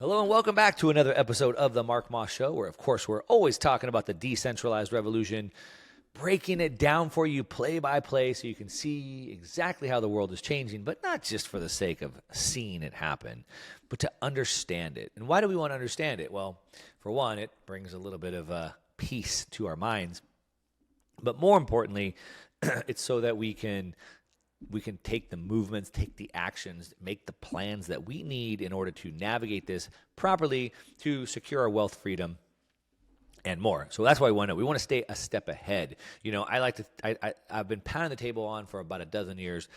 Hello and welcome back to another episode of the Mark Moss Show, where, of course, we're always talking about the decentralized revolution, breaking it down for you play by play so you can see exactly how the world is changing, but not just for the sake of seeing it happen, but to understand it. And why do we want to understand it? Well, for one, it brings a little bit of peace to our minds. But more importantly, it's so that we can take the movements, take the actions, make the plans that we need in order to navigate this properly to secure our wealth, freedom, and more. So that's why we want to stay a step ahead. You know, I've been pounding the table on for about a dozen years,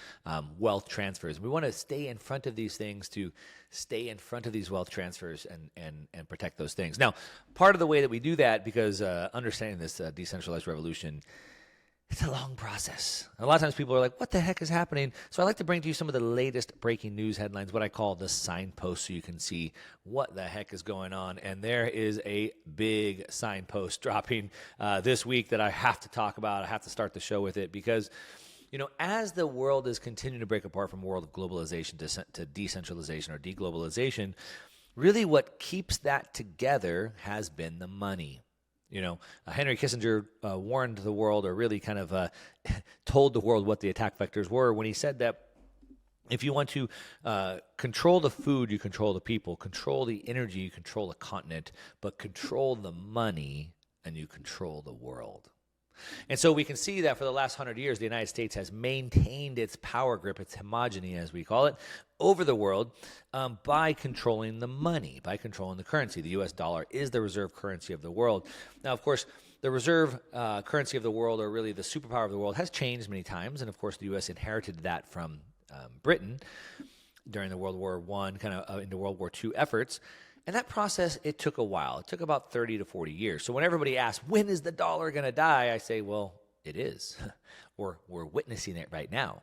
wealth transfers. We want to stay in front of these things to stay in front of these wealth transfers and protect those things. Now, part of the way that we do that, because understanding this decentralized revolution, it's a long process. A lot of times people are like, what the heck is happening? So I like to bring to you some of the latest breaking news headlines, what I call the signpost, so you can see what the heck is going on. And there is a big signpost dropping this week that I have to talk about. I have to start the show with it because, you know, as the world is continuing to break apart from a world of globalization to decentralization or deglobalization, really what keeps that together has been the money. You know, Henry Kissinger warned the world, or really kind of told the world what the attack vectors were when he said that if you want to control the food, you control the people, control the energy, you control the continent, but control the money and you control the world. And so we can see that for the last 100 years, the United States has maintained its power grip, its hegemony, as we call it, over the world by controlling the money, by controlling the currency. The U.S. dollar is the reserve currency of the world. Now, of course, the reserve currency of the world, or really the superpower of the world, has changed many times. And, of course, the U.S. inherited that from Britain during the World War I, kind of into World War II efforts. And that process, it took a while. It took about 30 to 40 years. So when everybody asks, when is the dollar going to die? I say, well, it is. We're witnessing it right now.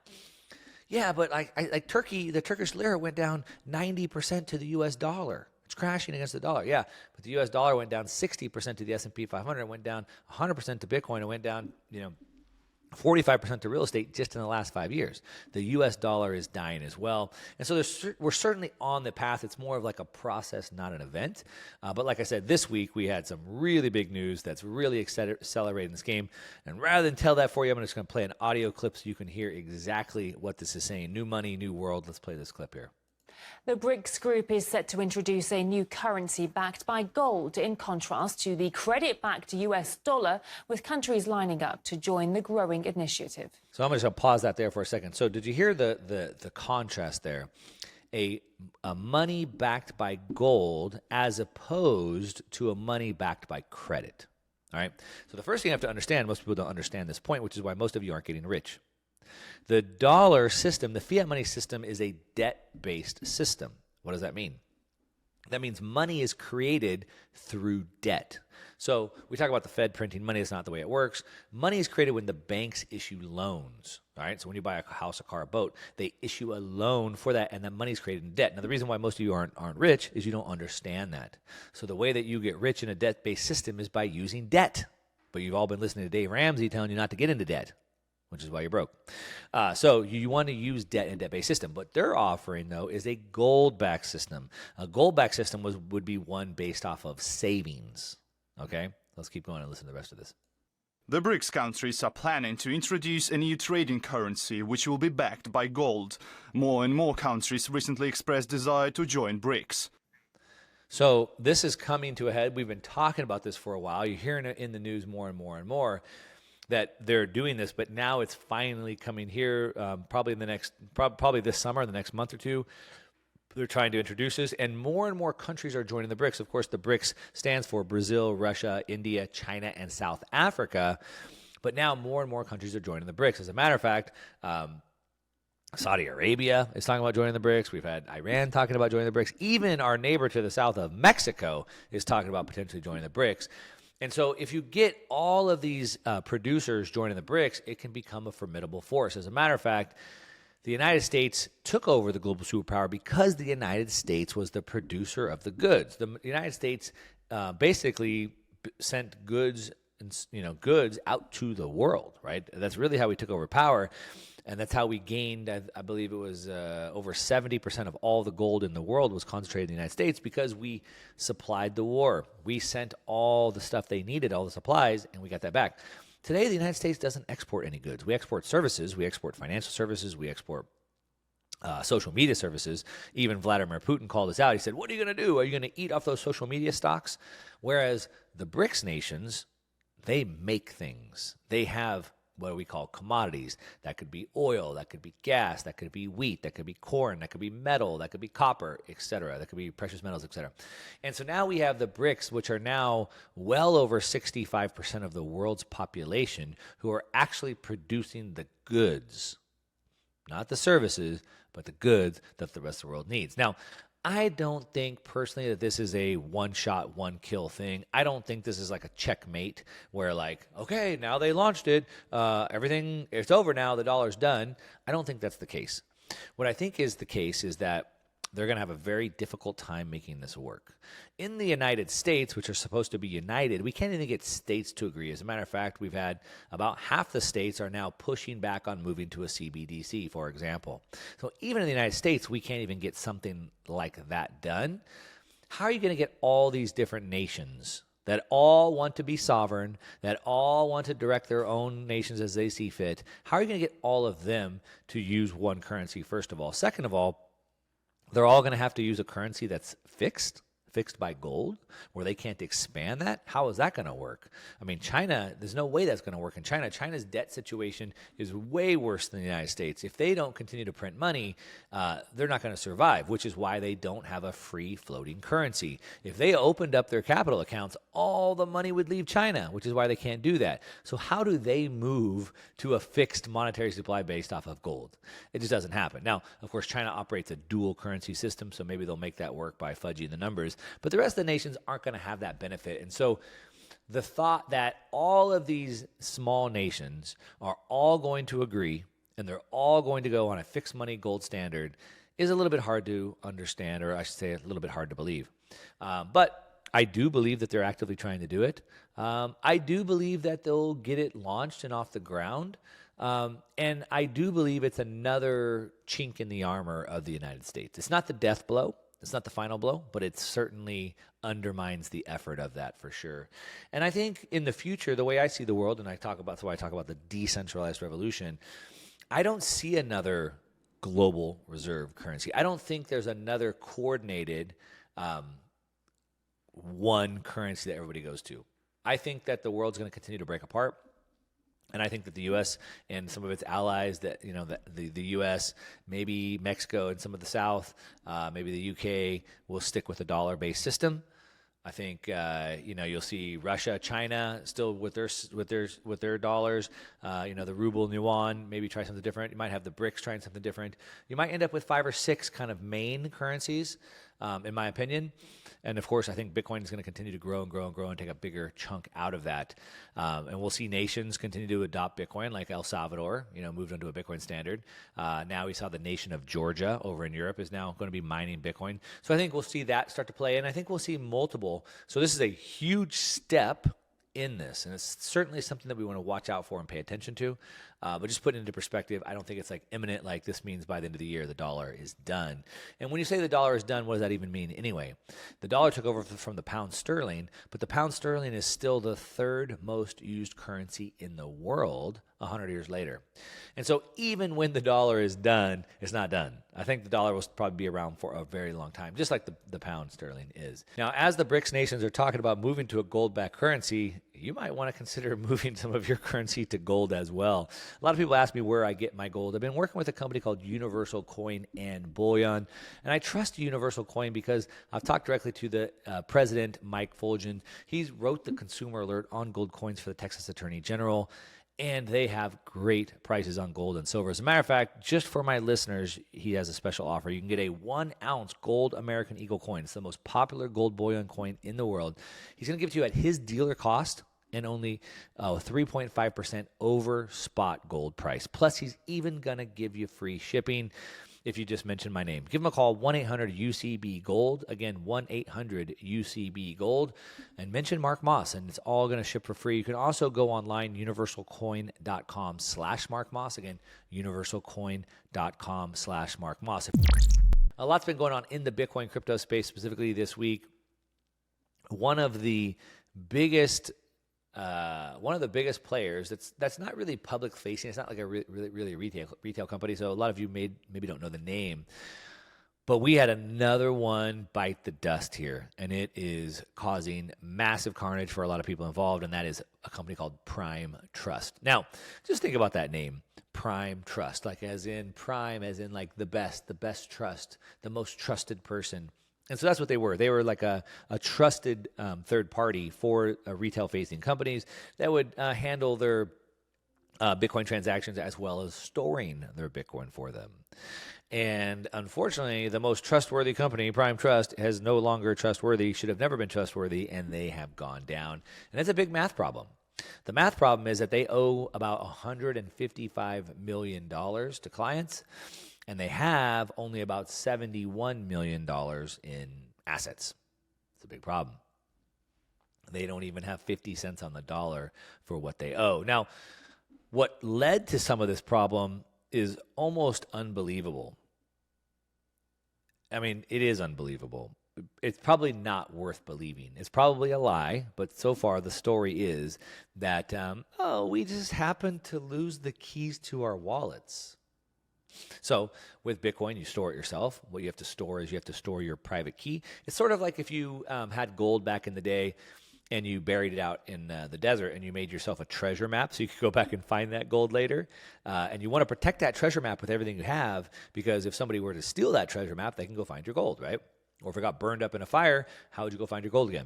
Yeah, but like Turkey, the Turkish lira went down 90% to the U.S. dollar. It's crashing against the dollar. Yeah, but the U.S. dollar went down 60% to the S&P 500. It went down 100% to Bitcoin. It went down, 45% to real estate just in the last 5 years. The U.S. dollar is dying as well. And so we're certainly on the path. It's more of like a process, not an event. But like I said, this week we had some really big news that's really accelerating this game. And rather than tell that for you, I'm just going to play an audio clip so you can hear exactly what this is saying. New money, new world. Let's play this clip here. The BRICS group is set to introduce a new currency backed by gold, in contrast to the credit-backed US dollar, with countries lining up to join the growing initiative. So I'm just going to pause that there for a second. So did you hear the contrast there? A money backed by gold as opposed to a money backed by credit. All right. So the first thing you have to understand, most people don't understand this point, which is why most of you aren't getting rich. The dollar system, the fiat money system, is a debt-based system. What does that mean? That means money is created through debt. So we talk about the Fed printing money. That's not the way it works. Money is created when the banks issue loans. All right. So when you buy a house, a car, a boat, they issue a loan for that, and that money is created in debt. Now, the reason why most of you aren't rich is you don't understand that. So the way that you get rich in a debt-based system is by using debt. But you've all been listening to Dave Ramsey telling you not to get into debt, which is why you're broke. So you want to use debt in a debt-based system. What they're offering, though, is a gold-backed system. A gold-backed system would be one based off of savings. Okay? Let's keep going and listen to the rest of this. The BRICS countries are planning to introduce a new trading currency which will be backed by gold. More and more countries recently expressed desire to join BRICS. So this is coming to a head. We've been talking about this for a while. You're hearing it in the news more and more and more, that they're doing this, but now it's finally coming here, probably this summer, the next month or two. They're trying to introduce this, and more countries are joining the BRICS. Of course, the BRICS stands for Brazil, Russia, India, China, and South Africa, but now more and more countries are joining the BRICS. As a matter of fact, Saudi Arabia is talking about joining the BRICS. We've had Iran talking about joining the BRICS. Even our neighbor to the south of Mexico is talking about potentially joining the BRICS. And so if you get all of these producers joining the BRICS, it can become a formidable force. As a matter of fact, the United States took over the global superpower because the United States was the producer of the goods. The United States basically sent goods goods out to the world, right? That's really how we took over power. And that's how we gained, I believe it was over 70% of all the gold in the world was concentrated in the United States because we supplied the war. We sent all the stuff they needed, all the supplies, and we got that back. Today, the United States doesn't export any goods. We export services. We export financial services. We export social media services. Even Vladimir Putin called us out. He said, what are you going to do? Are you going to eat off those social media stocks? Whereas the BRICS nations, they make things. They have what we call commodities. That could be oil, that could be gas, that could be wheat, that could be corn, that could be metal, that could be copper, etc. That could be precious metals, etc. And so now we have the BRICS, which are now well over 65% of the world's population who are actually producing the goods, not the services, but the goods that the rest of the world needs. Now, I don't think personally that this is a one-shot, one-kill thing. I don't think this is like a checkmate where like, okay, now they launched it, everything, it's over now, the dollar's done. I don't think that's the case. What I think is the case is that they're going to have a very difficult time making this work. In the United States, which are supposed to be united, we can't even get states to agree. As a matter of fact, we've had about half the states are now pushing back on moving to a CBDC, for example. So even in the United States, we can't even get something like that done. How are you going to get all these different nations that all want to be sovereign, that all want to direct their own nations as they see fit? How are you going to get all of them to use one currency, first of all? Second of all, they're all going to have to use a currency that's fixed by gold, where they can't expand that. How is that going to work? I mean, China, there's no way that's going to work in China. China's debt situation is way worse than the United States. If they don't continue to print money, they're not going to survive, which is why they don't have a free floating currency. If they opened up their capital accounts, all the money would leave China, which is why they can't do that. So how do they move to a fixed monetary supply based off of gold? It just doesn't happen. Now, of course, China operates a dual currency system, so maybe they'll make that work by fudging the numbers. But the rest of the nations aren't going to have that benefit. And so the thought that all of these small nations are all going to agree and they're all going to go on a fixed money gold standard is a little bit hard to understand, or I should say a little bit hard to believe. But I do believe that they're actively trying to do it. I do believe that they'll get it launched and off the ground. And I do believe it's another chink in the armor of the United States. It's not the death blow. It's not the final blow, but it certainly undermines the effort of that for sure. And I think in the future, the way I see the world, and that's why I talk about the decentralized revolution, I don't see another global reserve currency. I don't think there's another coordinated one currency that everybody goes to. I think that the world's going to continue to break apart. And I think that the U.S. and some of its allies, that the U.S., maybe Mexico and some of the South, maybe the U.K. will stick with a dollar-based system. I think you'll see Russia, China still with their dollars. The ruble and yuan maybe try something different. You might have the BRICS trying something different. You might end up with 5 or 6 kind of main currencies, in my opinion. And of course, I think Bitcoin is going to continue to grow and grow and grow and take a bigger chunk out of that. And we'll see nations continue to adopt Bitcoin, like El Salvador, moved onto a Bitcoin standard. Now we saw the nation of Georgia over in Europe is now going to be mining Bitcoin. So I think we'll see that start to play. And I think we'll see multiple. So this is a huge step in this. And it's certainly something that we want to watch out for and pay attention to. But just put it into perspective, I don't think it's like imminent, like this means by the end of the year, the dollar is done. And when you say the dollar is done, what does that even mean anyway? The dollar took over from the pound sterling, but the pound sterling is still the 3rd most used currency in the world 100 years later. And so even when the dollar is done, it's not done. I think the dollar will probably be around for a very long time, just like the pound sterling is. Now, as the BRICS nations are talking about moving to a gold-backed currency, you might want to consider moving some of your currency to gold as well. A lot of people ask me where I get my gold. I've been working with a company called Universal Coin and Bullion, and I trust Universal Coin because I've talked directly to the president, Mike Fulgen. He wrote the consumer alert on gold coins for the Texas Attorney General, and they have great prices on gold and silver. As a matter of fact, just for my listeners, he has a special offer. You can get a 1-ounce gold American Eagle coin. It's the most popular gold bullion coin in the world. He's going to give it to you at his dealer cost and only 3.5% over spot gold price. Plus, he's even going to give you free shipping. if you just mention my name. Give them a call, 1-800-UCB-GOLD. Again, 1-800-UCB-GOLD. And mention Mark Moss, and it's all going to ship for free. You can also go online, universalcoin.com/Mark Moss. Again, universalcoin.com/Mark Moss. A lot's been going on in the Bitcoin crypto space, specifically this week. One of the biggest players that's not really public facing. It's not like a really retail company. So a lot of you maybe don't know the name, but we had another one bite the dust here, and it is causing massive carnage for a lot of people involved. And that is a company called Prime Trust. Now, just think about that name, Prime Trust, like as in prime, as in like the best trust, the most trusted person. And so that's what they were. They were like a trusted third party for retail-facing companies that would handle their Bitcoin transactions as well as storing their Bitcoin for them. And unfortunately, the most trustworthy company, Prime Trust, is no longer trustworthy, should have never been trustworthy, and they have gone down. And it's a big math problem. The math problem is that they owe about $155 million to clients, and they have only about $71 million in assets. It's a big problem. They don't even have 50 cents on the dollar for what they owe. Now, what led to some of this problem is almost unbelievable. I mean, it is unbelievable. It's probably not worth believing. It's probably a lie, but so far the story is that, we just happened to lose the keys to our wallets. So with Bitcoin, you store it yourself. What you have to store is you have to store your private key. It's sort of like if you had gold back in the day and you buried it out in the desert and you made yourself a treasure map so you could go back and find that gold later. And you want to protect that treasure map with everything you have, because if somebody were to steal that treasure map, they can go find your gold, right? Or if it got burned up in a fire, how would you go find your gold again?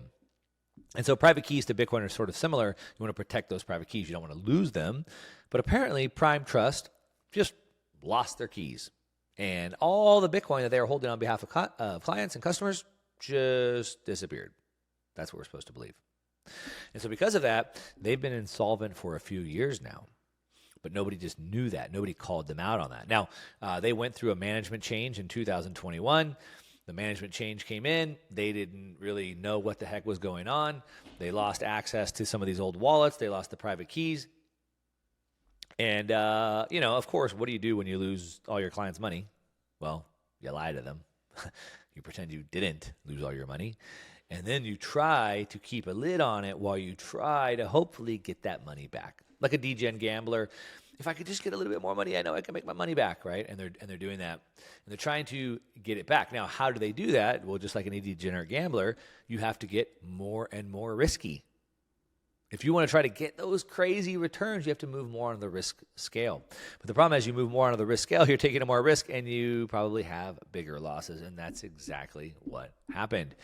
And so private keys to Bitcoin are sort of similar. You want to protect those private keys. You don't want to lose them. But apparently Prime Trust just lost their keys. And all the Bitcoin that they were holding on behalf of clients and customers just disappeared. That's what we're supposed to believe. And so because of that, they've been insolvent for a few years now. But nobody just knew that. Nobody called them out on that. Now, they went through a management change in 2021. The management change came in. They didn't really know what the heck was going on. They lost access to some of these old wallets. They lost the private keys. And, of course, what do you do when you lose all your clients' money? Well, you lie to them. You pretend you didn't lose all your money. And then you try to keep a lid on it while you try to hopefully get that money back. Like a degen gambler. If I could just get a little bit more money, I know I can make my money back, right? And they're doing that. And they're trying to get it back. Now, how do they do that? Well, just like any degenerate gambler, you have to get more and more risky. If you want to try to get those crazy returns, you have to move more on the risk scale. But the problem is you move more on the risk scale, you're taking more risk, and you probably have bigger losses. And that's exactly what happened.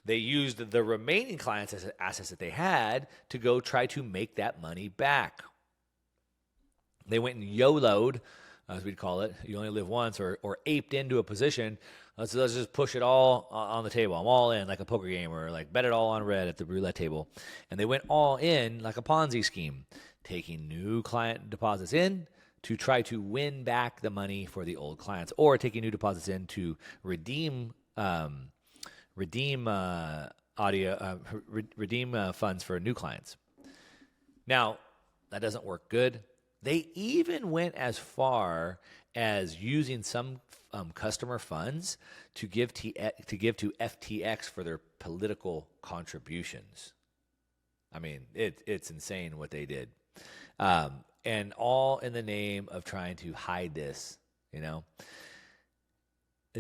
They used the remaining clients as assets that they had to go try to make that money back. They went and YOLO'd, as we'd call it. You only live once, or aped into a position. Let's just push it all on the table. I'm all in, like a poker game, or like bet it all on red at the roulette table. And they went all in like a Ponzi scheme, taking new client deposits in to try to win back the money for the old clients, or taking new deposits in to redeem funds for new clients. Now, that doesn't work good. They even went as far as using some customer funds to give to FTX for their political contributions. I mean, it's insane what they did, and all in the name of trying to hide this. It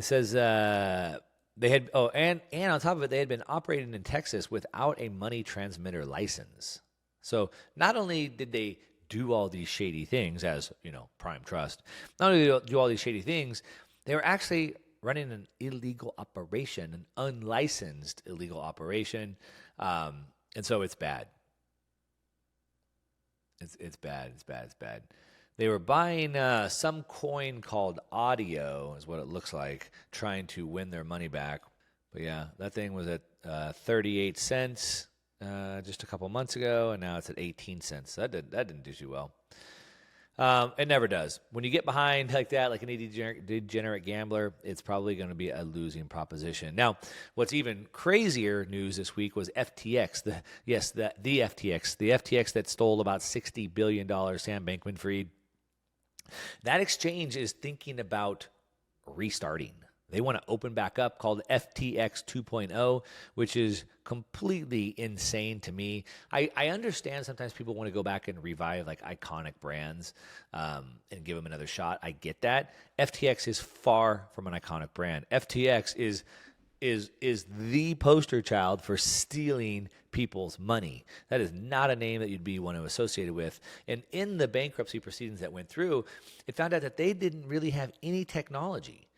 says they had and on top of it, they had been operating in Texas without a money transmitter license. So not only did they do all these shady things as, Prime Trust, not only did they do all these shady things, they were actually running an illegal operation, an unlicensed illegal operation. And so it's bad. It's bad. They were buying some coin called Audio, is what it looks like, trying to win their money back. But yeah, that thing was at 38 cents just a couple months ago, and now it's at 18 cents. That didn't do too well. It never does. When you get behind like that, like an degenerate gambler, it's probably going to be a losing proposition. Now, what's even crazier news this week was FTX. The FTX that stole about $60 billion, Sam Bankman-Fried. That exchange is thinking about restarting. They want to open back up, called FTX 2.0, which is completely insane to me. I understand sometimes people want to go back and revive like iconic brands and give them another shot. I get that. FTX is far from an iconic brand. FTX is the poster child for stealing people's money. That is not a name that you'd want to associate it with. And in the bankruptcy proceedings that went through, it found out that they didn't really have any technology.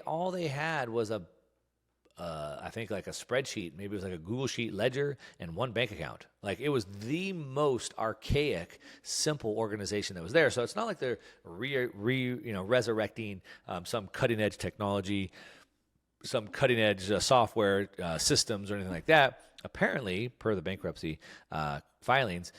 All they had was I think like a spreadsheet, maybe it was like a Google Sheet ledger and one bank account. Like it was the most archaic, simple organization that was there. So it's not like they're resurrecting some cutting edge technology, some cutting edge software systems or anything like that. Apparently, per the bankruptcy filings,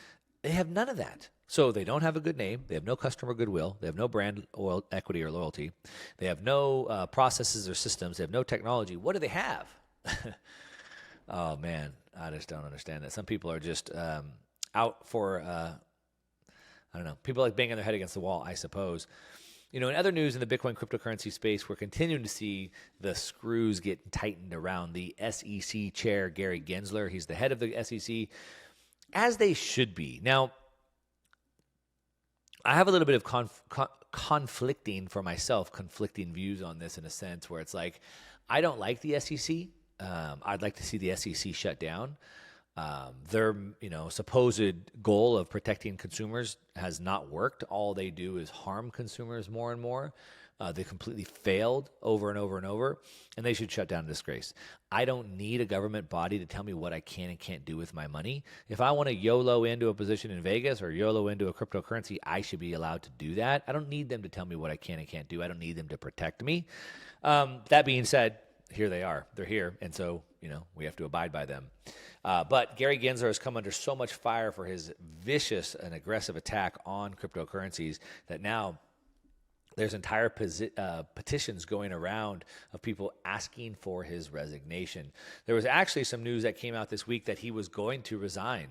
they have none of that. So they don't have a good name. They have no customer goodwill. They have no brand equity or loyalty. They have no processes or systems. They have no technology. What do they have? Oh, man, I just don't understand that. Some people are just out for, I don't know, people like banging their head against the wall, I suppose. In other news in the Bitcoin cryptocurrency space, we're continuing to see the screws get tightened around the SEC Chair Gary Gensler. He's the head of the SEC, as they should be. Now, I have a little bit of conflicting views on this in a sense where it's like, I don't like the SEC. I'd like to see the SEC shut down. Their supposed goal of protecting consumers has not worked. All they do is harm consumers more and more. They completely failed over and over and over, and they should shut down in disgrace. I don't need a government body to tell me what I can and can't do with my money. If I want to YOLO into a position in Vegas or YOLO into a cryptocurrency, I should be allowed to do that. I don't need them to tell me what I can and can't do. I don't need them to protect me. That being said, here they are. They're here, and so we have to abide by them. But Gary Gensler has come under so much fire for his vicious and aggressive attack on cryptocurrencies that now there's entire petitions going around of people asking for his resignation. There was actually some news that came out this week that he was going to resign.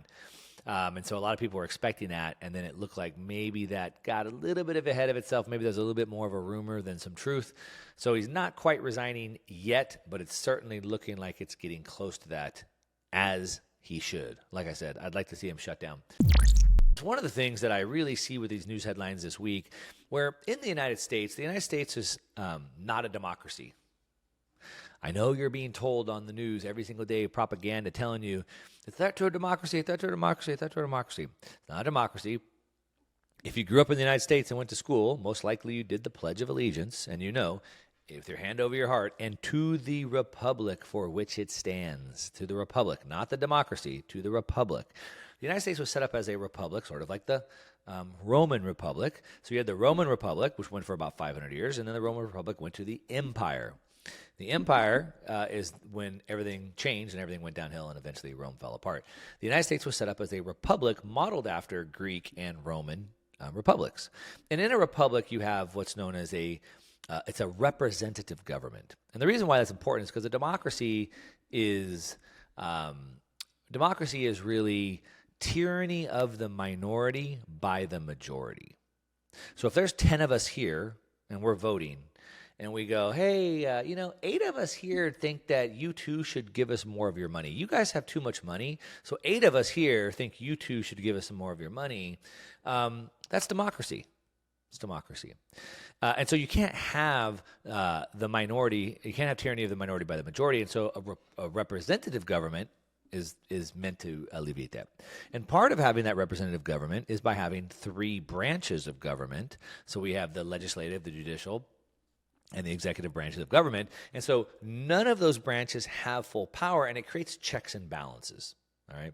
And so a lot of people were expecting that, and then it looked like maybe that got a little bit ahead of itself. Maybe there's a little bit more of a rumor than some truth. So he's not quite resigning yet, but it's certainly looking like it's getting close to that, as he should. Like I said, I'd like to see him shut down. It's one of the things that I really see with these news headlines this week, where in the United States is not a democracy. I know you're being told on the news every single day, propaganda telling you, it's threat to a democracy, it's threat to a democracy, it's threat to a democracy. It's not a democracy. If you grew up in the United States and went to school, most likely you did the Pledge of Allegiance, and with your hand over your heart, and to the republic for which it stands, to the republic, not the democracy, to the republic. The United States was set up as a republic, sort of like the Roman Republic. So you had the Roman Republic, which went for about 500 years, and then the Roman Republic went to the Empire. The Empire is when everything changed and everything went downhill, and eventually Rome fell apart. The United States was set up as a republic modeled after Greek and Roman republics. And in a republic, you have what's known as it's a representative government. And the reason why that's important is because a democracy is really tyranny of the minority by the majority. So if there's 10 of us here and we're voting and we go, hey, 8 of us here think that you two should give us more of your money. You guys have too much money. So 8 of us here think you two should give us some more of your money. That's democracy. It's democracy. And so you can't have the minority, you can't have tyranny of the minority by the majority. And so a representative government is meant to alleviate that. And part of having that representative government is by having 3 branches of government. So we have the legislative, the judicial, and the executive branches of government. And so none of those branches have full power, and it creates checks and balances. All right.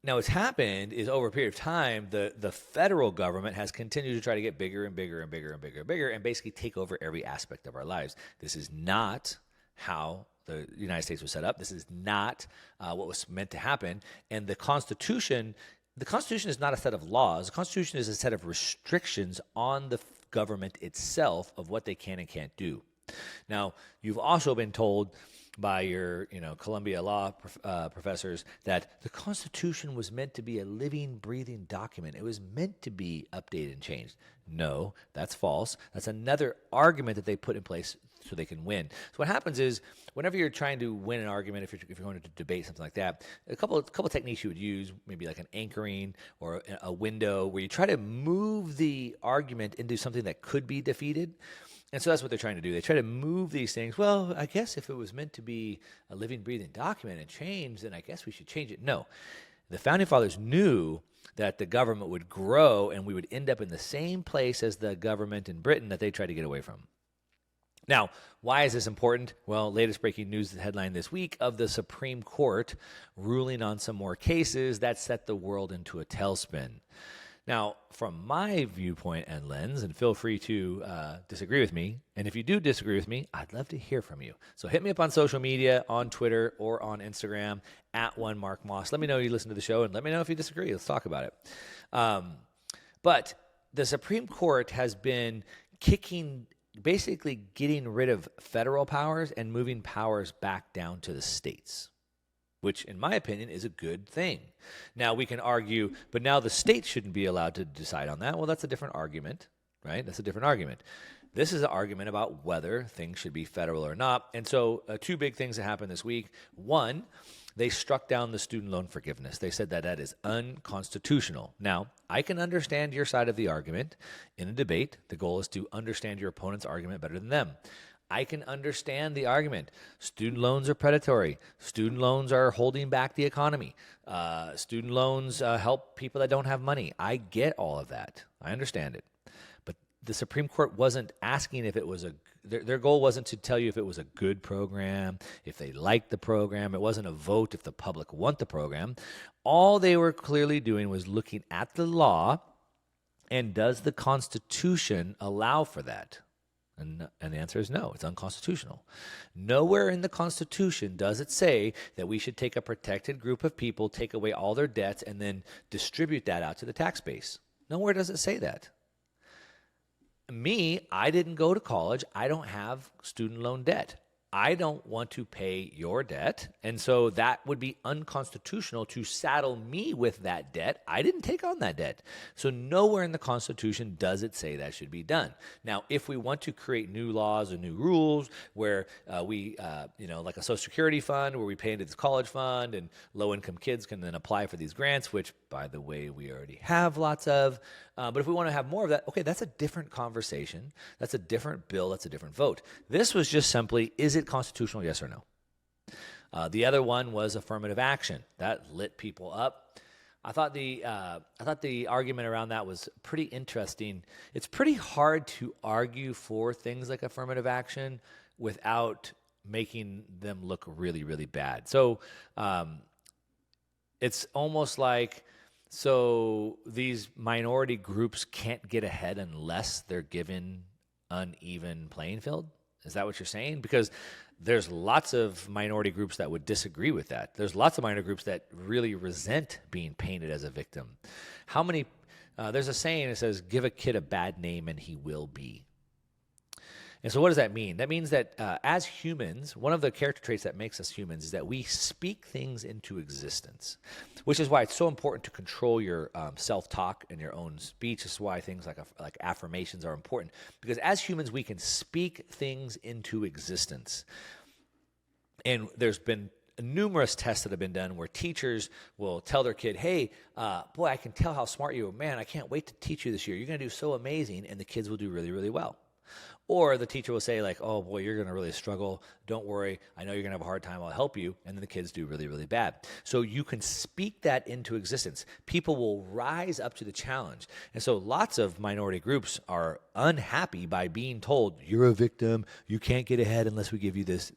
Now, what's happened is over a period of time, the federal government has continued to try to get bigger and bigger and bigger and bigger and bigger and basically take over every aspect of our lives. This is not how the United States was set up. This is not what was meant to happen. And the Constitution the Constitution is not a set of laws. The Constitution is a set of restrictions on the government itself of what they can and can't do. Now, you've also been told by your, Columbia law professors that the Constitution was meant to be a living, breathing document. It was meant to be updated and changed. No, that's false. That's another argument that they put in place so they can win. So what happens is, whenever you're trying to win an argument, if you're going to debate something like that, a couple of techniques you would use, maybe like an anchoring or a window, where you try to move the argument into something that could be defeated. And so that's what they're trying to do. They try to move these things. Well, I guess if it was meant to be a living, breathing document and change, then I guess we should change it. No. The Founding Fathers knew that the government would grow and we would end up in the same place as the government in Britain that they tried to get away from. Now, why is this important? Well, latest breaking news headline this week of the Supreme Court ruling on some more cases that set the world into a tailspin. Now, from my viewpoint and lens, and feel free to disagree with me, and if you do disagree with me, I'd love to hear from you. So hit me up on social media, on Twitter, or on Instagram, @1MarkMoss. Let me know you listen to the show, and let me know if you disagree. Let's talk about it. But the Supreme Court has been basically getting rid of federal powers and moving powers back down to the states, which in my opinion is a good thing. Now we can argue, but now the states shouldn't be allowed to decide on that. Well, that's a different argument, right? That's a different argument. This is an argument about whether things should be federal or not. And so two big things that happened this week. One, they struck down the student loan forgiveness. They said that is unconstitutional. Now, I can understand your side of the argument. In a debate, the goal is to understand your opponent's argument better than them. I can understand the argument. Student loans are predatory. Student loans are holding back the economy. Student loans help people that don't have money. I get all of that. I understand it. But the Supreme Court wasn't asking if it was their goal wasn't to tell you if it was a good program, if they liked the program. It wasn't a vote if the public want the program. All they were clearly doing was looking at the law, and does the Constitution allow for that? And the answer is no, it's unconstitutional. Nowhere in the Constitution does it say that we should take a protected group of people, take away all their debts, and then distribute that out to the tax base. Nowhere does it say that. I didn't go to college. I don't have student loan debt. I don't want to pay your debt, and so that would be unconstitutional to saddle me with that debt. I didn't take on that debt. So nowhere in the Constitution does it say that should be done. Now, if we want to create new laws or new rules where we, like a Social Security fund where we pay into this college fund and low-income kids can then apply for these grants, which, by the way, we already have lots of. But if we want to have more of that, okay, that's a different conversation. That's a different bill. That's a different vote. This was just simply, is it constitutional, yes or no? The other one was affirmative action. That lit people up. I thought the argument around that was pretty interesting. It's pretty hard to argue for things like affirmative action without making them look really, really bad. So it's almost like, so these minority groups can't get ahead unless they're given uneven playing field? Is that what you're saying? Because there's lots of minority groups that would disagree with that. There's lots of minority groups that really resent being painted as a victim. There's a saying that says, give a kid a bad name and he will be. And so what does that mean? That means that as humans, one of the character traits that makes us humans is that we speak things into existence, which is why it's so important to control your self-talk and your own speech. This is why things like affirmations are important, because as humans, we can speak things into existence. And there's been numerous tests that have been done where teachers will tell their kid, hey, boy, I can tell how smart you are. Man, I can't wait to teach you this year. You're going to do so amazing, and the kids will do really, really well. Or the teacher will say like, oh boy, you're going to really struggle. Don't worry. I know you're going to have a hard time. I'll help you. And then the kids do really, really bad. So you can speak that into existence. People will rise up to the challenge. And so lots of minority groups are unhappy by being told, you're a victim. You can't get ahead unless we give you this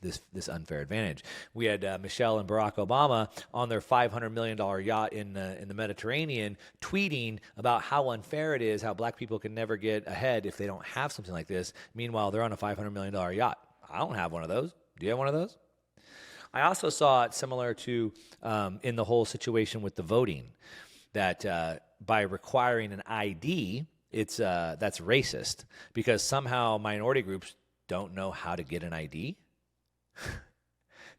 unfair advantage. We had Michelle and Barack Obama on their $500 million yacht in the Mediterranean tweeting about how unfair it is, how black people can never get ahead if they don't have something like this. Meanwhile, they're on a $500 million yacht. I don't have one of those. Do you have one of those? I also saw it similar to in the whole situation with the voting. that by requiring an ID, that's racist because somehow minority groups don't know how to get an ID.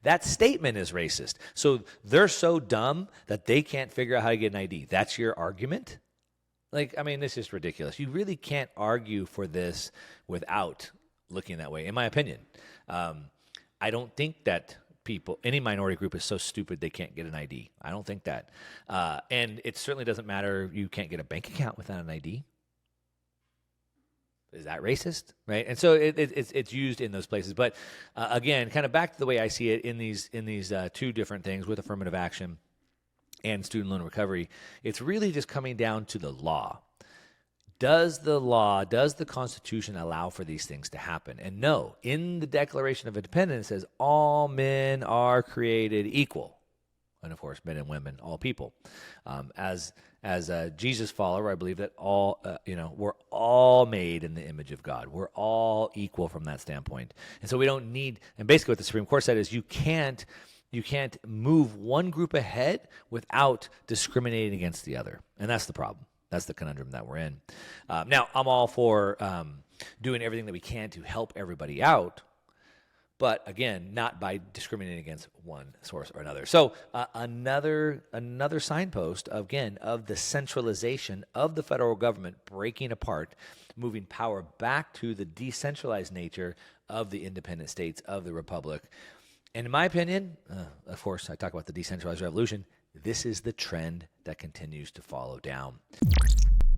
That statement is racist. So they're so dumb that they can't figure out how to get an ID. That's your argument? It's just ridiculous. You really can't argue for this without looking that way, in my opinion. I don't think that any minority group is so stupid they can't get an ID. I don't think that. And it certainly doesn't matter. You can't get a bank account without an ID. Is that racist? Right? And so it's used in those places. But again, kind of back to the way I see it in these two different things with affirmative action and student loan recovery, it's really just coming down to the law. Does the Constitution allow for these things to happen? And no, in the Declaration of Independence it says all men are created equal. And of course, men and women, all people. As a Jesus follower, I believe that we're all made in the image of God. We're all equal from that standpoint. And so we don't need, and basically what the Supreme Court said is you can't move one group ahead without discriminating against the other. And that's the problem. That's the conundrum that we're in. Now, I'm all for doing everything that we can to help everybody out, but again, not by discriminating against one source or another. So another signpost, again, of the centralization of the federal government breaking apart, moving power back to the decentralized nature of the independent states of the republic. And in my opinion, of course, I talk about the decentralized revolution, this is the trend that continues to follow down.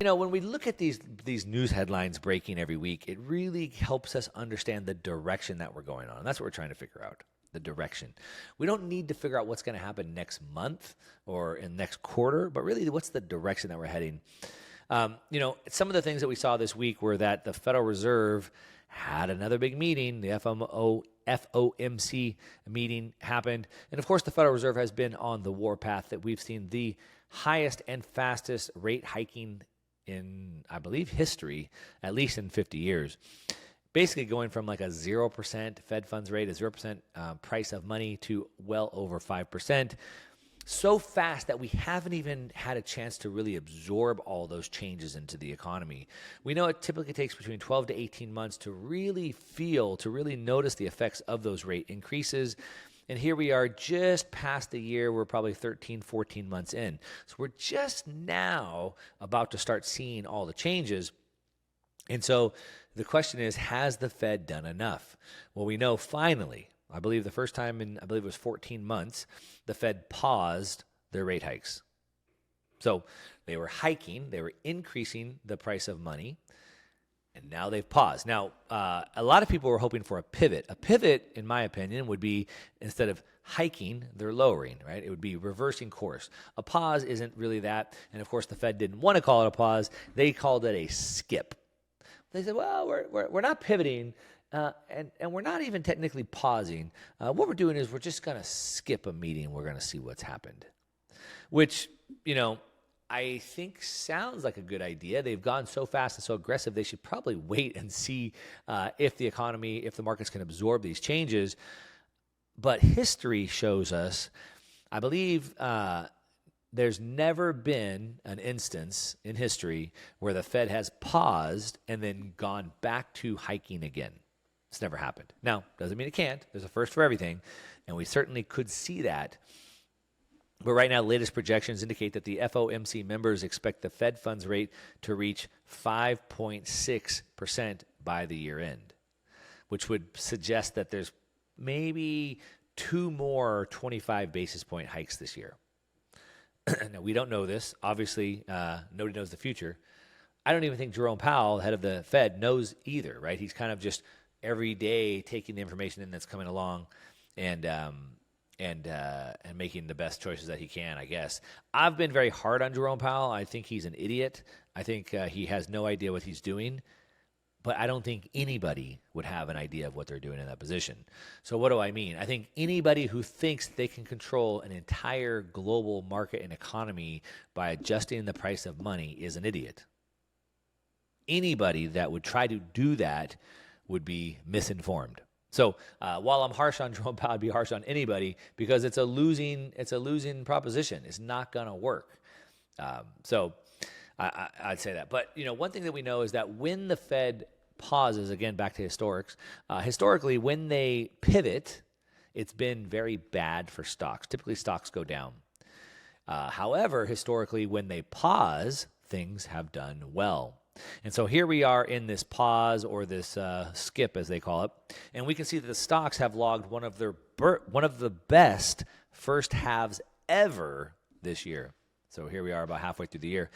When we look at these news headlines breaking every week, it really helps us understand the direction that we're going on. And that's what we're trying to figure out, the direction. We don't need to figure out what's going to happen next month or in next quarter, but really what's the direction that we're heading. Some of the things that we saw this week were that the Federal Reserve had another big meeting. The FOMC meeting happened. And of course, the Federal Reserve has been on the warpath that we've seen the highest and fastest rate hiking in, I believe, history, at least in 50 years. Basically going from like a 0% Fed funds rate, a 0% price of money to well over 5%. So fast that we haven't even had a chance to really absorb all those changes into the economy. We know it typically takes between 12 to 18 months to really notice the effects of those rate increases. And here we are just past the year. We're probably 13, 14 months in. So we're just now about to start seeing all the changes. And so the question is, has the Fed done enough? Well, we know finally, I believe the first time in, I believe it was 14 months, the Fed paused their rate hikes. So they were hiking, they were increasing the price of money, and now they've paused. Now, a lot of people were hoping for a pivot. A pivot, in my opinion, would be instead of hiking, they're lowering, right? It would be reversing course. A pause isn't really that. And of course, the Fed didn't want to call it a pause. They called it a skip. They said, well, we're not pivoting. And we're not even technically pausing. What we're doing is we're just going to skip a meeting. We're going to see what's happened, which, I think sounds like a good idea. They've gone so fast and so aggressive, they should probably wait and see if the markets can absorb these changes. But history shows us, I believe, there's never been an instance in history where the Fed has paused and then gone back to hiking again. It's never happened. Now, doesn't mean it can't. There's a first for everything, and we certainly could see that. But right now, latest projections indicate that the FOMC members expect the Fed funds rate to reach 5.6% by the year end, which would suggest that there's maybe 2 more 25 basis point hikes this year. Now, we don't know this. Obviously, nobody knows the future. I don't even think Jerome Powell, head of the Fed, knows either, right? He's kind of just every day taking the information in that's coming along and making the best choices that he can, I guess. I've been very hard on Jerome Powell. I think he's an idiot. I think he has no idea what he's doing. But I don't think anybody would have an idea of what they're doing in that position. So what do I mean? I think anybody who thinks they can control an entire global market and economy by adjusting the price of money is an idiot. Anybody that would try to do that would be misinformed. So while I'm harsh on Jerome Powell, I'd be harsh on anybody because it's a losing proposition. It's not going to work. So I'd say that. But, one thing that we know is that when the Fed pauses, again, back to historics, historically, when they pivot, it's been very bad for stocks. Typically, stocks go down. However, historically, when they pause, things have done well. And so here we are in this pause, or this skip, as they call it, and we can see that the stocks have logged one of the best first halves ever this year. So here we are about halfway through the year.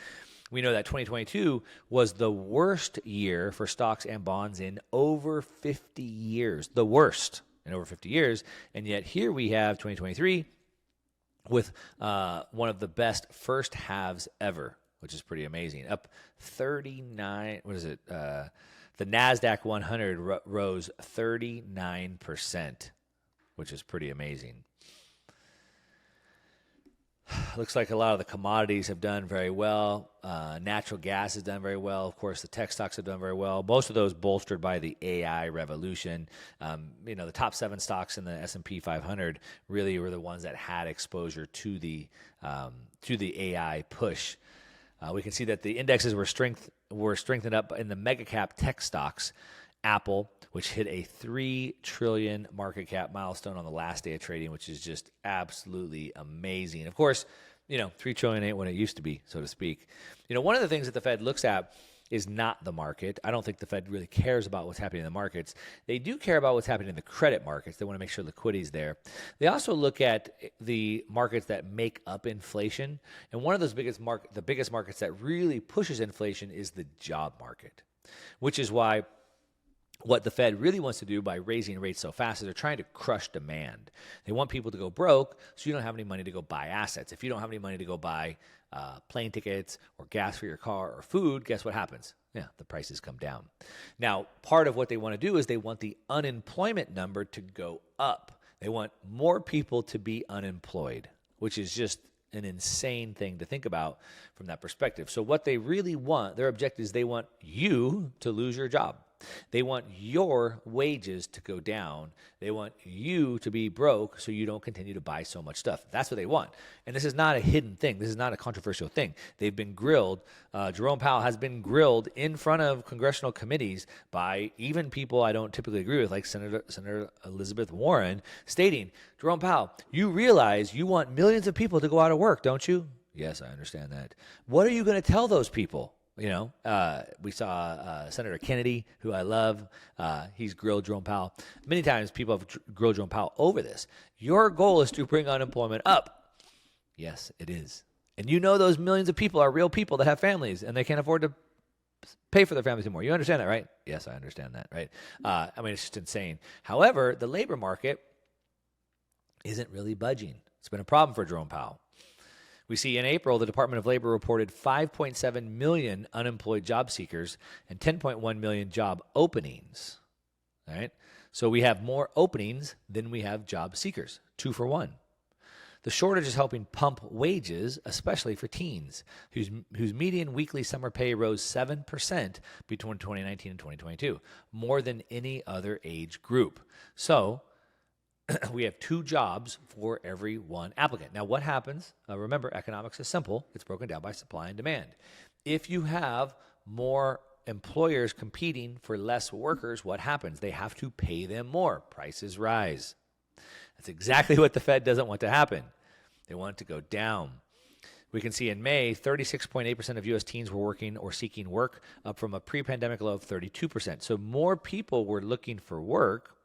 We know that 2022 was the worst year for stocks and bonds in over 50 years, the worst in over 50 years, and yet here we have 2023 with one of the best first halves ever, which is pretty amazing. Up 39, what is it? The NASDAQ 100 rose 39%, which is pretty amazing. Looks like a lot of the commodities have done very well. Natural gas has done very well. Of course, the tech stocks have done very well. Most of those bolstered by the AI revolution. The top 7 stocks in the S&P 500 really were the ones that had exposure to the AI push. We can see that the indexes were strengthened up in the mega cap tech stocks. Apple, which hit a $3 trillion market cap milestone on the last day of trading, which is just absolutely amazing. Of course, $3 trillion ain't what it used to be, so to speak. One of the things that the Fed looks at is not the market. I don't think the Fed really cares about what's happening in the markets. They do care about what's happening in the credit markets. They want to make sure liquidity is there. They also look at the markets that make up inflation. And one of those biggest markets that really pushes inflation is the job market, which is why what the Fed really wants to do by raising rates so fast is they're trying to crush demand. They want people to go broke so you don't have any money to go buy assets. If you don't have any money to go buy plane tickets or gas for your car or food, guess what happens? Yeah, the prices come down. Now, part of what they want to do is they want the unemployment number to go up. They want more people to be unemployed, which is just an insane thing to think about from that perspective. So what they really want, their objective is they want you to lose your job. They want your wages to go down. They want you to be broke so you don't continue to buy so much stuff. That's what they want. And this is not a hidden thing. This is not a controversial thing. They've been grilled. Jerome Powell has been grilled in front of congressional committees by even people I don't typically agree with, like Senator Elizabeth Warren, stating, Jerome Powell, you realize you want millions of people to go out of work, don't you? Yes, I understand that. What are you going to tell those people? We saw Senator Kennedy, who I love. He's grilled Jerome Powell. Many times people have grilled Jerome Powell over this. Your goal is to bring unemployment up. Yes, it is. And those millions of people are real people that have families and they can't afford to pay for their families anymore. You understand that, right? Yes, I understand that, right? It's just insane. However, the labor market isn't really budging. It's been a problem for Jerome Powell. We see in April, the Department of Labor reported 5.7 million unemployed job seekers and 10.1 million job openings. All right? So we have more openings than we have job seekers, 2 for 1. The shortage is helping pump wages, especially for teens, whose median weekly summer pay rose 7% between 2019 and 2022, more than any other age group. So we have 2 jobs for every 1 applicant. Now, what happens? Remember, economics is simple. It's broken down by supply and demand. If you have more employers competing for less workers, what happens? They have to pay them more. Prices rise. That's exactly what the Fed doesn't want to happen. They want it to go down. We can see in May, 36.8% of U.S. teens were working or seeking work, up from a pre-pandemic low of 32%. So more people were looking for work,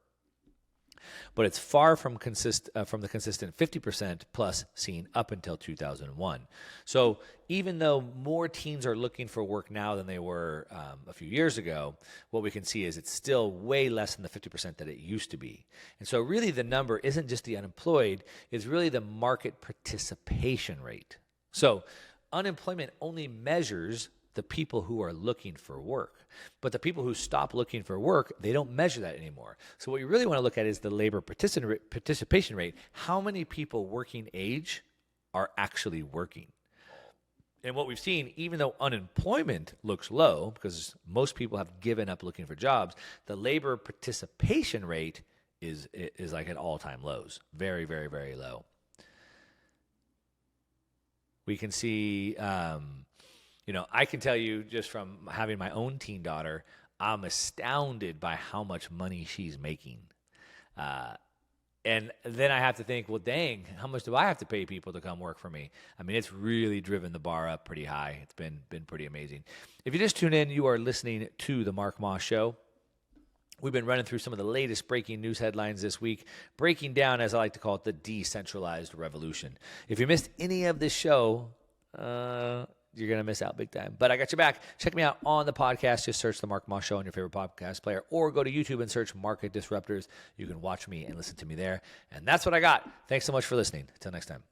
but it's far from the consistent 50% plus seen up until 2001. So even though more teens are looking for work now than they were a few years ago, what we can see is it's still way less than the 50% that it used to be. And so really the number isn't just the unemployed, it's really the market participation rate. So unemployment only measures the people who are looking for work. But the people who stop looking for work, they don't measure that anymore. So what you really want to look at is the labor participation rate. How many people working age are actually working? And what we've seen, even though unemployment looks low, because most people have given up looking for jobs, the labor participation rate is like at all-time lows. Very, very, very low. We can see, I can tell you just from having my own teen daughter, I'm astounded by how much money she's making. And then I have to think, well, dang, how much do I have to pay people to come work for me? I mean, it's really driven the bar up pretty high. It's been pretty amazing. If you just tune in, you are listening to The Mark Moss Show. We've been running through some of the latest breaking news headlines this week, breaking down, as I like to call it, the decentralized revolution. If you missed any of this show, you're going to miss out big time. But I got you back. Check me out on the podcast. Just search The Mark Moss Show on your favorite podcast player, or go to YouTube and search Market Disruptors. You can watch me and listen to me there. And that's what I got. Thanks so much for listening. Until next time.